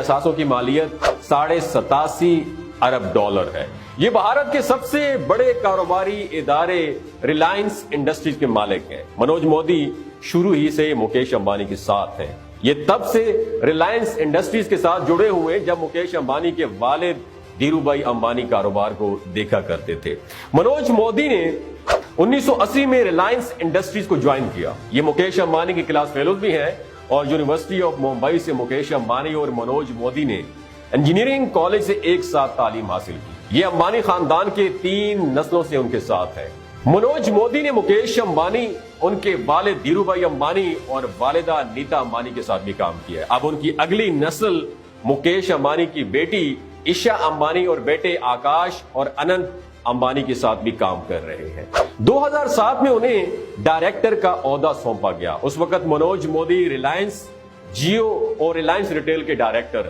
اثاثوں کی مالیت $87.5 ارب ہے۔ یہ بھارت کے سب سے بڑے کاروباری ادارے ریلائنس انڈسٹریز کے مالک ہیں۔ منوج مودی شروع ہی سے مکیش امبانی کے ساتھ ہیں۔ یہ تب سے ریلائنس انڈسٹریز کے ساتھ جڑے ہوئے جب مکیش امبانی کے والد دھیرو بھائی امبانی کاروبار کو دیکھا کرتے تھے۔ منوج مودی نے 1980 میں ریلائنس انڈسٹریز کو جوائن کیا۔ یہ مکیش امبانی کے کلاس فیلوز بھی ہیں اور یونیورسٹی آف ممبئی سے مکیش امبانی اور منوج مودی نے انجینئرنگ کالج سے ایک ساتھ تعلیم حاصل کی۔ یہ امبانی خاندان کے 3 نسلوں سے ان کے ساتھ ہے۔ منوج مودی نے مکیش امبانی، ان کے والد دھیرو بھائی امبانی اور والدہ نیتا امبانی کے ساتھ بھی کام کیا ہے۔ اب ان کی اگلی نسل مکیش امبانی کی بیٹی ایشا امبانی اور بیٹے آکاش اور اننت امبانی کے ساتھ بھی کام کر رہے ہیں۔ 2007 میں انہیں ڈائریکٹر کا عہدہ سونپا گیا۔ اس وقت منوج مودی ریلائنس جیو اور ریلائنس ریٹیل کے ڈائریکٹر